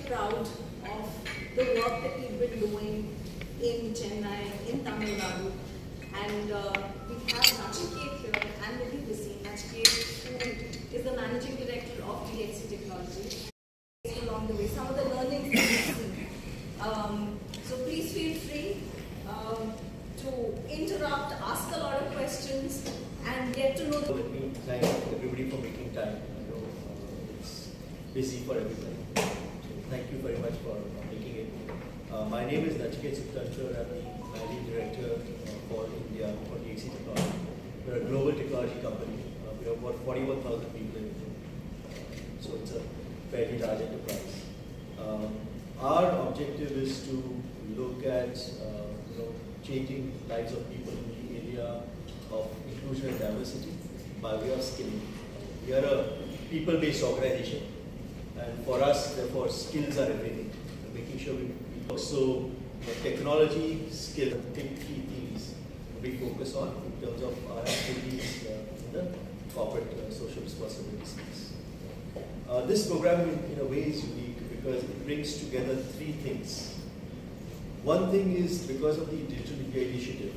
proud of the work that we've been doing in Chennai, in Tamil Nadu. And we have Nachiket here and Nidhi Visi. Nachiket, who is the Managing Director of DXC Technology. Along the way, some of the learnings that we've seen. So please feel free to interrupt, ask a lot of questions, and get to know. Let me thank everybody for making time. It's busy for everybody. So thank you very much for making it. My name is Nachiket Suktanchar. I'm the Managing Director for India for DXC Technology. We're a global technology company. We have about 41,000 people in India. So it's a fairly large enterprise. Our objective is to look at changing lives of people in the area of inclusion and diversity by way of skilling. We are a people-based organization, and for us, therefore, skills are everything. Making sure we also technology, skill, big key themes we focus on in terms of our activities in the corporate social responsibility space. This program, in a way, is unique because it brings together three things. One thing is because of the Digital India Initiative,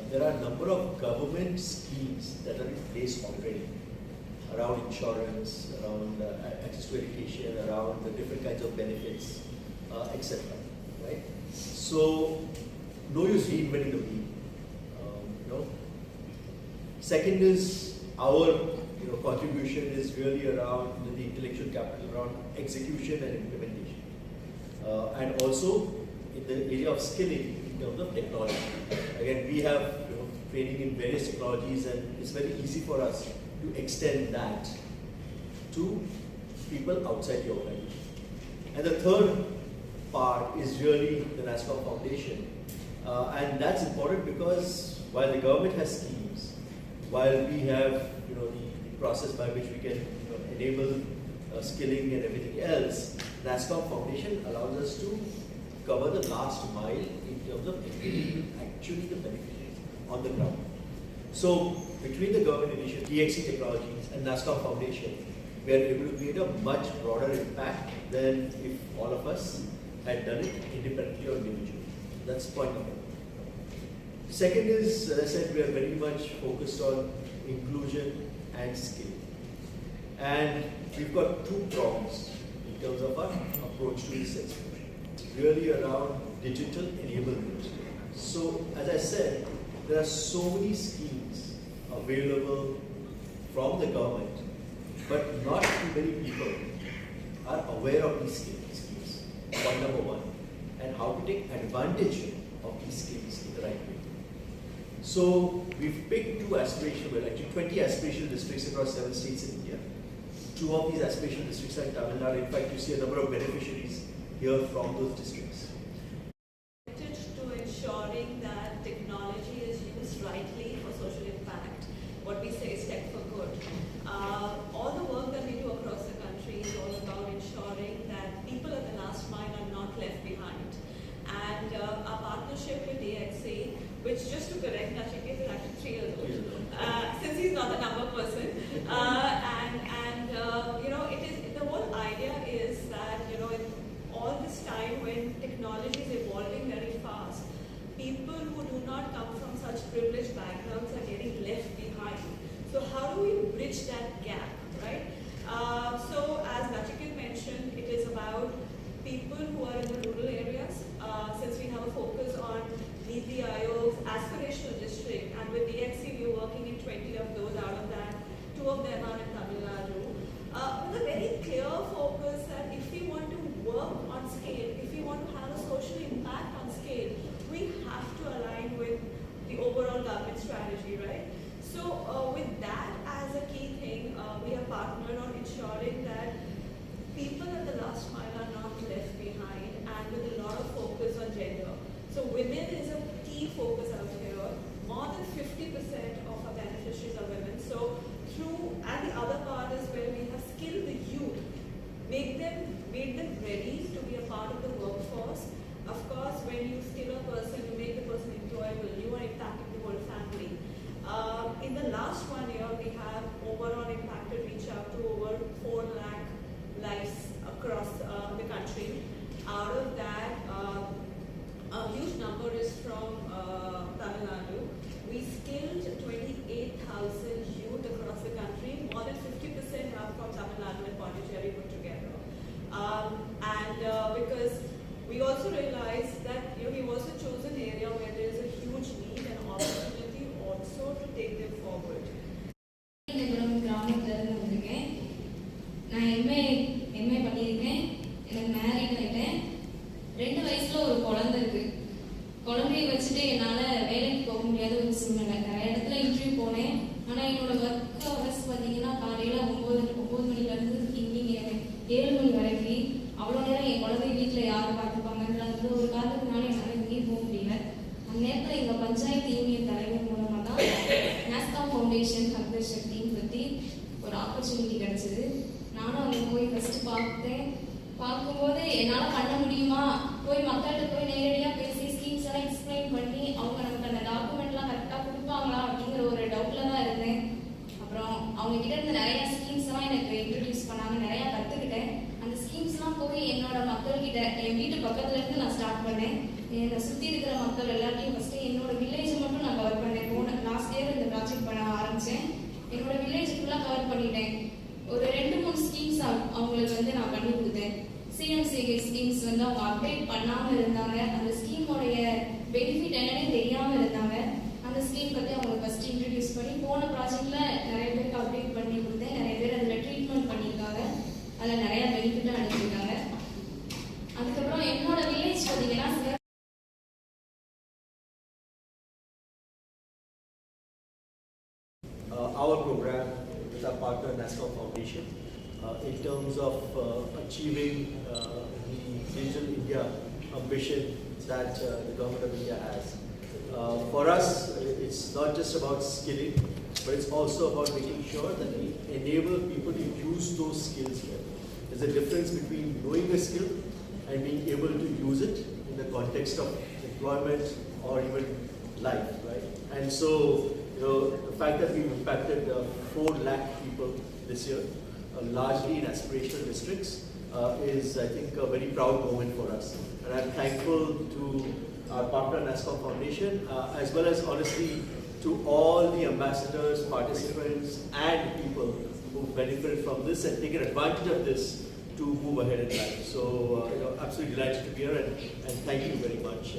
there are a number of government schemes that are in place already around insurance, around access to education, around the different kinds of benefits, etc. Right? So, no use reinventing the wheel. Second is our contribution is really around the intellectual capital, around execution and implementation, and also in the area of skilling in terms of technology. Again, we have training in various technologies, and it's very easy for us to extend that to people outside the organization. And the third part is really the NASSCOM Foundation, and that's important because while the government has schemes, while we have the process by which we can enable skilling and everything else, NASSCOM Foundation allows us to cover the last mile in terms of engaging actually the beneficiaries on the ground. So between the government initiative, DXC Technologies and NASSCOM Foundation, we are able to create a much broader impact than if all of us had done it independently or individually. That's point number one. Second is, as I said, we are very much focused on inclusion and skill. And we've got two prongs in terms of our approach to this exposure. Really around digital enablement. So, as I said, there are so many schemes available from the government, but not too many people are aware of these schemes. Point number one, and how to take advantage of these schemes in the right way. So, we've picked actually 20 aspirational districts across 7 states in India. 2 of these aspirational districts are in Tamil Nadu. In fact, you see a number of beneficiaries here from those districts. To ensuring that technology is used rightly for social impact, what we say is tech for good. All the work that we do across the country is all about ensuring that people at the last mile are not left behind. And our partnership with DXC, which just to correct, Nachiket is actually 3 years old, since he's not the number person. It is the whole idea is that all this time when technology is evolving very fast, people who do not come from such privileged backgrounds are getting left behind. So how do we bridge that gap, right? So as Nachiket mentioned, it is about people who are in the rural areas. Since we have a focus on Niti Aayog's aspirational district, and with DXC we are working in 20 of those. Out of that, 2 of them are in Tamil Nadu. With a very clear focus that if we want to work on scale, if we want to have a social impact on scale, we have to align with the overall government strategy, right? So with that as a key thing, we have partnered on ensuring that people at the last mile are not left behind, and with a lot of focus on gender. So women is a key focus out here. More than 50% of our beneficiaries are women. So and the other part is where we have skilled the youth, made them ready to be a part of the workforce. Of course, when you skill a person, you make the person employable, you are impacting the whole family. In the last 1 year, we have overall impacted reach out to over 4 lakh lives across the country. நான் MA பண்ணியிருக்கேன். எனக்கு married ஆகிட்டேன். 2 வயசுல ஒரு குழந்தை இருக்கு. குழந்தைய வச்சுட்டு என்னால் வேலைக்கு போக முடியாத ஒரு சூழ்நிலை. நிறைய இடத்துல இன்டர்வியூ போனேன். ஆனால் என்னோட ஒர்க் ஹவர்ஸ் பார்த்தீங்கன்னா காலையில் 9 மணிலேருந்து ஈவினிங் 7 மணி வரைக்கும். அவ்வளோ நேரம் என் குழந்தைய வீட்டில் யார் பார்த்துப்பாங்கன்றது ஒரு காரணத்தினால என்னால் எங்கேயும் போக முடியல. அந்த நேரத்தில் எங்கள் பஞ்சாயத்து யூனியன் தலைவர் மூலமாக தான் நாஸ்காம் ஃபவுண்டேஷன் ஹக்தர் சக்தின்னு பற்றி ஒரு ஆப்பர்ச்சுனிட்டி கிடச்சிது. நானும் அங்கே போய் ஃபஸ்ட்டு பார்த்தேன். பார்க்கும்போது என்னால் பண்ண முடியுமா, போய் மக்கள்கிட்ட போய் நேரடியாக பேசி ஸ்கீம்ஸ் எல்லாம் எக்ஸ்பிளைன் பண்ணி அவங்க நமக்கு அந்த டாக்குமெண்ட்லாம் கரெக்டாக கொடுப்பாங்களா அப்படிங்கிற ஒரு டவுட்டில் தான் இருந்தேன். அப்புறம் அவங்க கிட்ட இருந்து நிறைய ஸ்கீம்ஸ் எல்லாம் எனக்கு இன்ட்ரடியூஸ் பண்ணாங்க. நிறையா கற்றுக்கிட்டேன். அந்த ஸ்கீம்ஸ்லாம் போய் என்னோட மக்கள்கிட்ட என் வீட்டு பக்கத்துல இருந்து நான் ஸ்டார்ட் பண்ணேன். என்னை சுற்றி இருக்கிற மக்கள் எல்லாத்தையும் ஃபஸ்ட்டு என்னோட வில்லேஜை மட்டும் நான் கவர் பண்ணேன். லாஸ்ட் இயர் இந்த ப்ராஜெக்ட் பண்ண ஆரம்பித்தேன். என்னோட வில்லேஜ் ஃபுல்லாக கவர் பண்ணிட்டேன். ஒரு 2-3 ஸ்கீம்ஸ் அவங்களுக்கு வந்து நான் பண்ணி கொடுத்தேன். சிஎம்சிகே ஸ்கீம்ஸ் வந்து அவங்க அப்டேட் பண்ணாமல் இருந்தாங்க. அந்த ஸ்கீமோடைய பெனிஃபிட் என்னன்னே தெரியாமல் இருந்தாங்க. அந்த ஸ்கீம் பற்றி அவங்களுக்கு ஃபஸ்ட்டு இன்ட்ரடியூஸ் பண்ணி போன ப்ராஜெக்டில் நிறைய பேருக்கு அப்டேட் பண்ணி கொடுத்தேன். நிறைய பேர் அதில் ட்ரீட்மெண்ட் பண்ணியிருக்காங்க. அதில் நிறையா பெனிஃபிட்டும் அடைஞ்சிருக்காங்க. அதுக்கப்புறம் என்னோட வில்லேஜ் பார்த்தீங்கன்னா our program with our partner NASCOM Foundation in terms of achieving the Digital India ambition that the government of India has. For us, it's not just about skilling, but it's also about making sure that we enable people to use those skills well. There's a difference between knowing a skill and being able to use it in the context of employment or even life, right? And so, the fact that we've impacted 4 lakh people this year, largely in aspirational districts, is, I think, a very proud moment for us. And I'm thankful to our partner NASCOM Foundation, as well as, honestly, to all the ambassadors, participants, and people who benefited from this and taken advantage of this to move ahead in life. So, absolutely delighted to be here, and thank you very much.